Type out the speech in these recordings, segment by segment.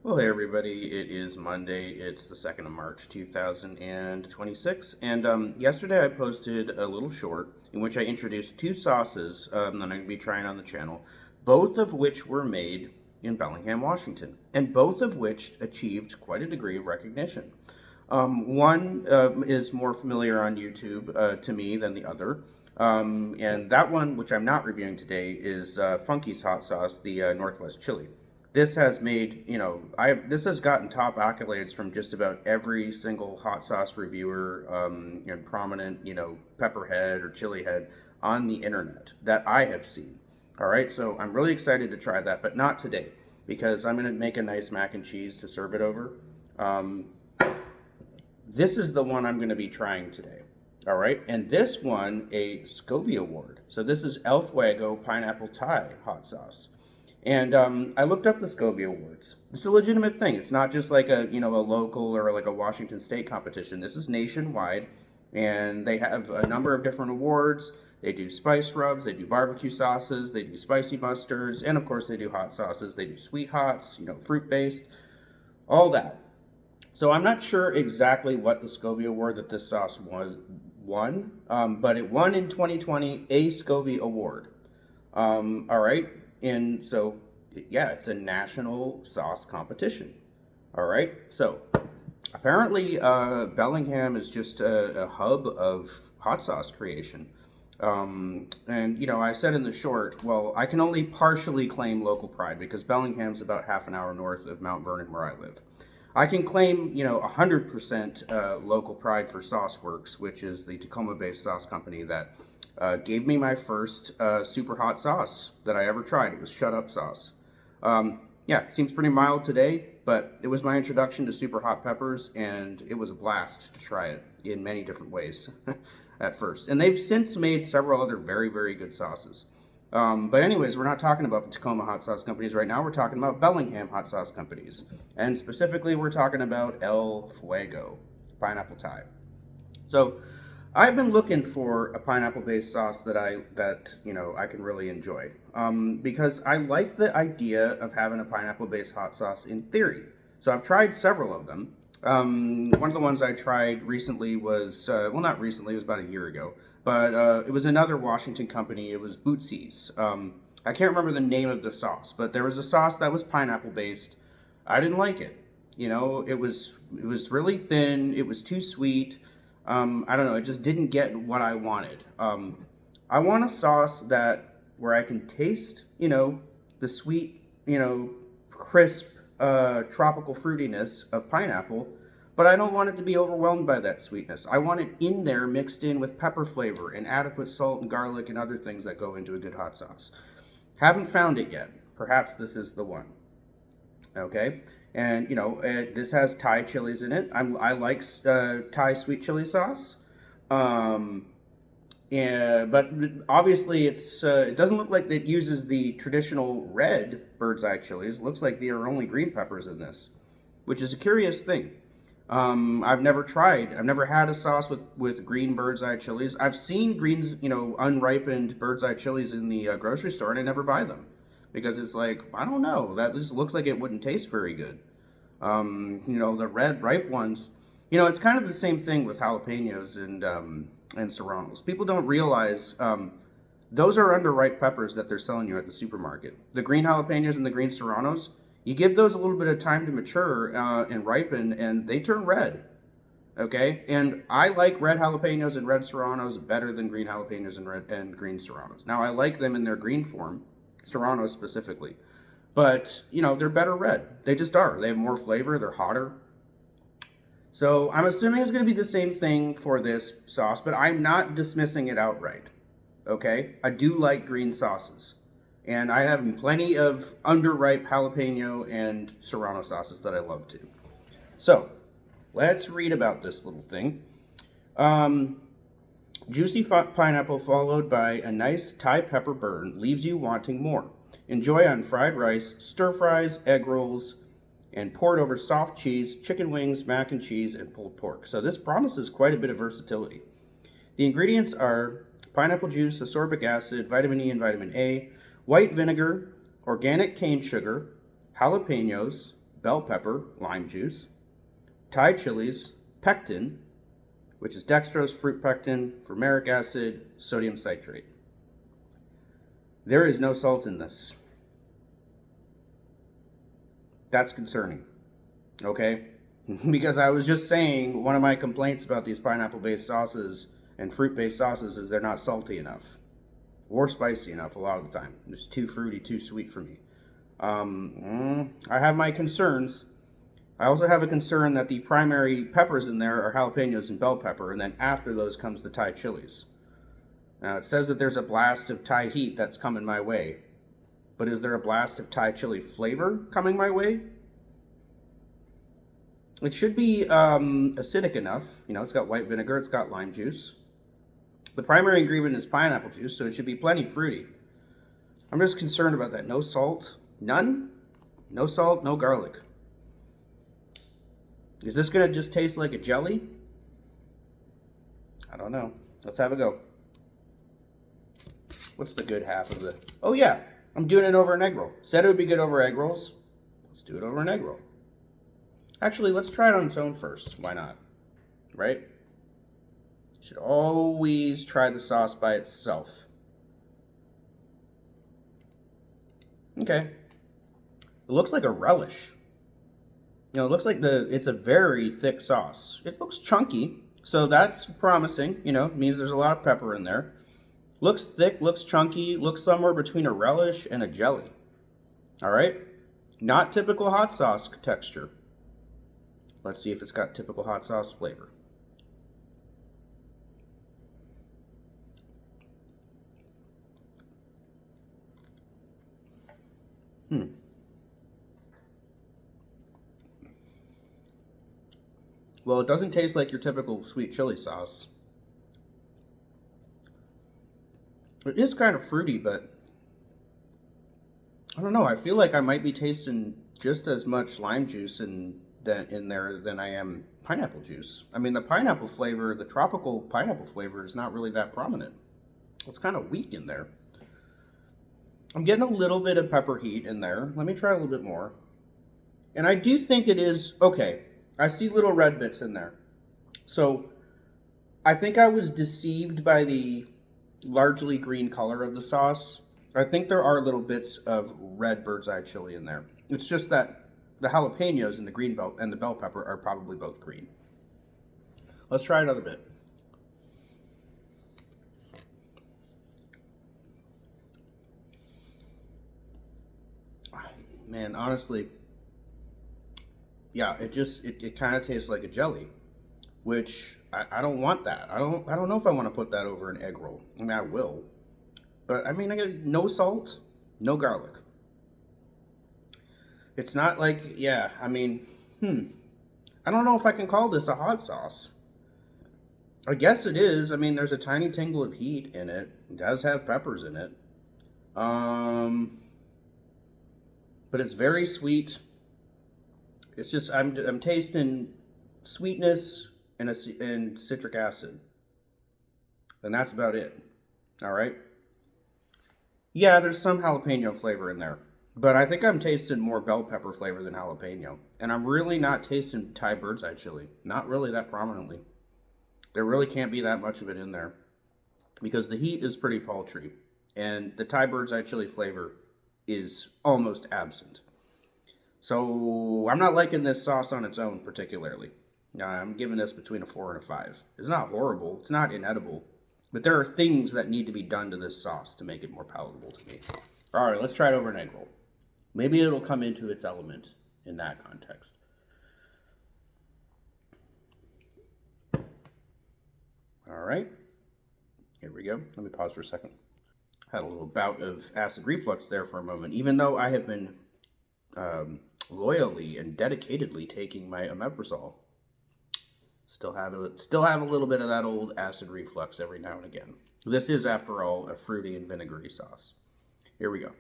Well, hey everybody, it is Monday. It's the 2nd of March 2026. And yesterday I posted a little short in which I introduced two sauces that I'm going to be trying on the channel, both of which were made in Bellingham, Washington, and both of which achieved quite a degree of recognition. One is more familiar on YouTube to me than the other. And that one, which I'm not reviewing today, is Funky's hot sauce, the Northwest Chili. This has made, this has gotten top accolades from just about every single hot sauce reviewer and prominent, pepperhead or chili head on the internet that I have seen. All right, so I'm really excited to try that, but not today because I'm going to make a nice mac and cheese to serve it over. This is the one I'm going to be trying today. All right, and this won a Scovie Award. So this is El Fuego Pineapple Thai hot sauce. And I looked up the Scovie Awards. It's a legitimate thing. It's not just like a local or like a Washington State competition. This is nationwide, and they have a number of different awards. They do spice rubs, they do barbecue sauces, they do spicy mustards, and of course they do hot sauces. They do sweet hots, fruit-based, all that. So I'm not sure exactly what the Scovie Award that this sauce won, but it won in 2020 a Scovie Award. All right. And so, yeah, it's a national sauce competition. All right. So, apparently, Bellingham is just a hub of hot sauce creation. And, I said in the short, well, I can only partially claim local pride because Bellingham's about half an hour north of Mount Vernon where I live. I can claim, 100% local pride for SauceWorks, which is the Tacoma-based sauce company that gave me my first super hot sauce that I ever tried. It was Shut Up sauce. Yeah, it seems pretty mild today, but it was my introduction to super hot peppers, and it was a blast to try it in many different ways at first. And they've since made several other very, very good sauces. But anyways, we're not talking about the Tacoma hot sauce companies right now. We're talking about Bellingham hot sauce companies. And specifically, we're talking about El Fuego, pineapple Thai. So, I've been looking for a pineapple-based sauce that I can really enjoy because I like the idea of having a pineapple-based hot sauce in theory. So I've tried several of them. One of the ones I tried recently was not recently, it was about a year ago, but it was another Washington company. It was Bootsy's. I can't remember the name of the sauce, but there was a sauce that was pineapple-based. I didn't like it. It was really thin. It was too sweet. I don't know, it just didn't get what I wanted. I want a sauce where I can taste, the sweet, crisp, tropical fruitiness of pineapple, but I don't want it to be overwhelmed by that sweetness. I want it in there mixed in with pepper flavor and adequate salt and garlic and other things that go into a good hot sauce. Haven't found it yet. Perhaps this is the one. Okay? And, this has Thai chilies in it. I like Thai sweet chili sauce. But obviously it doesn't look like it uses the traditional red bird's eye chilies. It looks like there are only green peppers in this, which is a curious thing. I've never had a sauce with green bird's eye chilies. I've seen greens, unripened bird's eye chilies in the grocery store, and I never buy them. Because it's like, I don't know, this looks like it wouldn't taste very good. The red ripe ones, it's kind of the same thing with jalapenos and serranos. People don't realize those are underripe peppers that they're selling you at the supermarket. The green jalapenos and the green serranos, you give those a little bit of time to mature and ripen, and they turn red. Okay, and I like red jalapenos and red serranos better than green jalapenos and green serranos. Now I like them in their green form. Serranos specifically. But, they're better red. They just are. They have more flavor. They're hotter. So I'm assuming it's going to be the same thing for this sauce, but I'm not dismissing it outright. Okay? I do like green sauces. And I have plenty of underripe jalapeno and serrano sauces that I love too. So, let's read about this little thing. Juicy pineapple followed by a nice Thai pepper burn leaves you wanting more. Enjoy on fried rice, stir fries, egg rolls, and poured over soft cheese, chicken wings, mac and cheese, and pulled pork. So this promises quite a bit of versatility. The ingredients are pineapple juice, ascorbic acid, vitamin E and vitamin A, white vinegar, organic cane sugar, jalapenos, bell pepper, lime juice, Thai chilies, pectin, which is dextrose, fruit pectin, fumaric acid, sodium citrate. There is no salt in this. That's concerning, okay? Because I was just saying one of my complaints about these pineapple-based sauces and fruit-based sauces is they're not salty enough or spicy enough a lot of the time. It's too fruity, too sweet for me. I have my concerns. I also have a concern that the primary peppers in there are jalapenos and bell pepper, and then after those comes the Thai chilies. Now, it says that there's a blast of Thai heat that's coming my way. But is there a blast of Thai chili flavor coming my way? It should be acidic enough. You know, it's got white vinegar, it's got lime juice. The primary ingredient is pineapple juice, so it should be plenty fruity. I'm just concerned about that. No salt? None? No salt, no garlic. Is this going to just taste like a jelly? I don't know. Let's have a go. What's the good half of the... Oh, yeah. I'm doing it over an egg roll. Said it would be good over egg rolls. Let's do it over an egg roll. Actually, let's try it on its own first. Why not? Right? Should always try the sauce by itself. Okay. It looks like a relish. You know, it looks like it's a very thick sauce. It looks chunky, so that's promising. You know, it means there's a lot of pepper in there. Looks thick, looks chunky, looks somewhere between a relish and a jelly. All right? Not typical hot sauce texture. Let's see if it's got typical hot sauce flavor. Well, it doesn't taste like your typical sweet chili sauce. It is kind of fruity, but I don't know. I feel like I might be tasting just as much lime juice in there than I am pineapple juice. I mean, the pineapple flavor, the tropical pineapple flavor is not really that prominent. It's kind of weak in there. I'm getting a little bit of pepper heat in there. Let me try a little bit more. And I do think it is, okay, I see little red bits in there. So I think I was deceived by the largely green color of the sauce. I think there are little bits of red bird's eye chili in there. It's just that the jalapenos and the green bell and the bell pepper are probably both green. Let's try another bit. Man, honestly, yeah, it kind of tastes like a jelly, which I don't want that. I don't know if I want to put that over an egg roll. I mean, I will, but I mean, I get no salt, no garlic. It's not like, yeah, I mean, I don't know if I can call this a hot sauce. I guess it is. I mean, there's a tiny tingle of heat in it. It does have peppers in it. But it's very sweet. It's just, I'm tasting sweetness and citric acid. And that's about it. All right. Yeah, there's some jalapeno flavor in there. But I think I'm tasting more bell pepper flavor than jalapeno. And I'm really not tasting Thai bird's eye chili. Not really that prominently. There really can't be that much of it in there. Because the heat is pretty paltry. And the Thai bird's eye chili flavor is almost absent. So I'm not liking this sauce on its own particularly. I'm giving this between a 4 and a 5. It's not horrible. It's not inedible. But there are things that need to be done to this sauce to make it more palatable to me. All right, let's try it over an egg roll. Maybe it'll come into its element in that context. All right. Here we go. Let me pause for a second. Had a little bout of acid reflux there for a moment. Even though I have been loyally and dedicatedly taking my omeprazole, still have a little bit of that old acid reflux every now and again. This is, after all, a fruity and vinegary sauce. Here we go.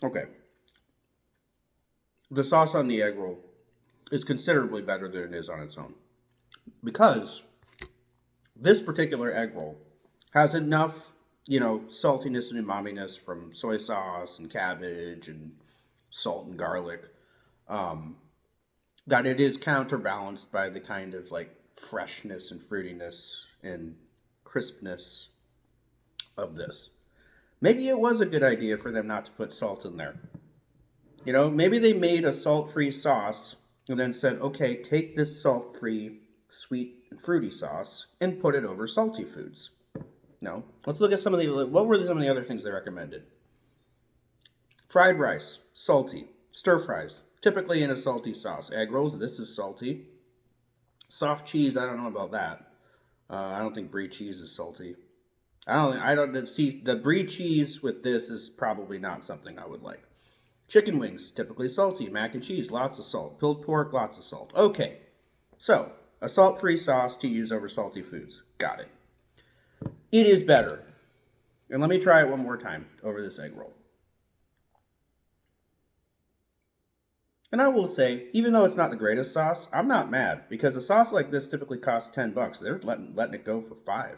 Okay. The sauce on the egg roll is considerably better than it is on its own. Because this particular egg roll has enough, saltiness and umaminess from soy sauce and cabbage and salt and garlic, that it is counterbalanced by the kind of like freshness and fruitiness and crispness of this. Maybe it was a good idea for them not to put salt in there. Maybe they made a salt-free sauce and then said, okay, take this salt-free, sweet, and fruity sauce and put it over salty foods. No. Let's look at what were some of the other things they recommended? Fried rice, salty. Stir fries, typically in a salty sauce. Egg rolls, this is salty. Soft cheese, I don't know about that. I don't think brie cheese is salty. I don't see the brie cheese with this is probably not something I would like. Chicken wings, typically salty. Mac and cheese, lots of salt. Pulled pork, lots of salt. Okay, so a salt-free sauce to use over salty foods. Got it. It is better. And let me try it one more time over this egg roll. And I will say, even though it's not the greatest sauce, I'm not mad because a sauce like this typically costs $10. They're letting it go for $5.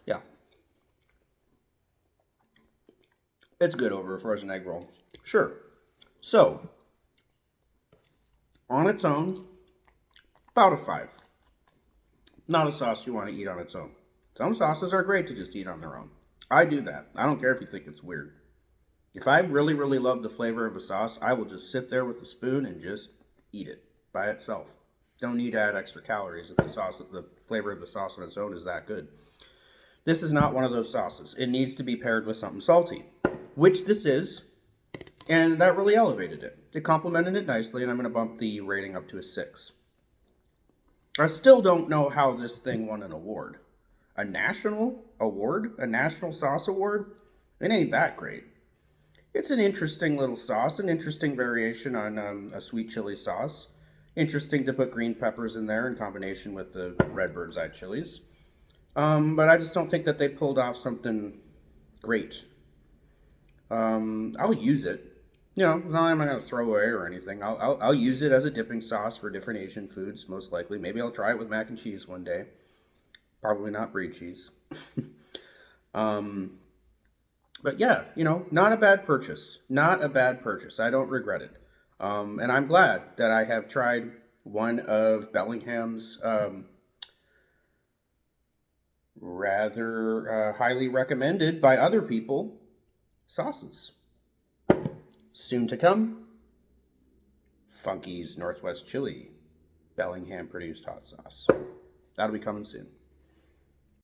Yeah. It's good over a frozen egg roll. Sure. So, on its own, about a 5. Not a sauce you want to eat on its own. Some sauces are great to just eat on their own. I do that. I don't care if you think it's weird. If I really, really love the flavor of a sauce, I will just sit there with a spoon and just eat it by itself. Don't need to add extra calories if the flavor of the sauce on its own is that good. This is not one of those sauces. It needs to be paired with something salty, which this is, and that really elevated it. It complemented it nicely, and I'm going to bump the rating up to a 6. I still don't know how this thing won an award. A national award? A national sauce award? It ain't that great. It's an interesting little sauce, an interesting variation on a sweet chili sauce. Interesting to put green peppers in there in combination with the red bird's eye chilies. But I just don't think that they pulled off something great. I'll use it. It's not like I'm not going to throw away or anything. I'll use it as a dipping sauce for different Asian foods, most likely. Maybe I'll try it with mac and cheese one day. Probably not brie cheese. But yeah, not a bad purchase. Not a bad purchase. I don't regret it. And I'm glad that I have tried one of Bellingham's rather highly recommended by other people sauces. Soon to come, Funky's Northwest Chili, Bellingham produced hot sauce. That'll be coming soon.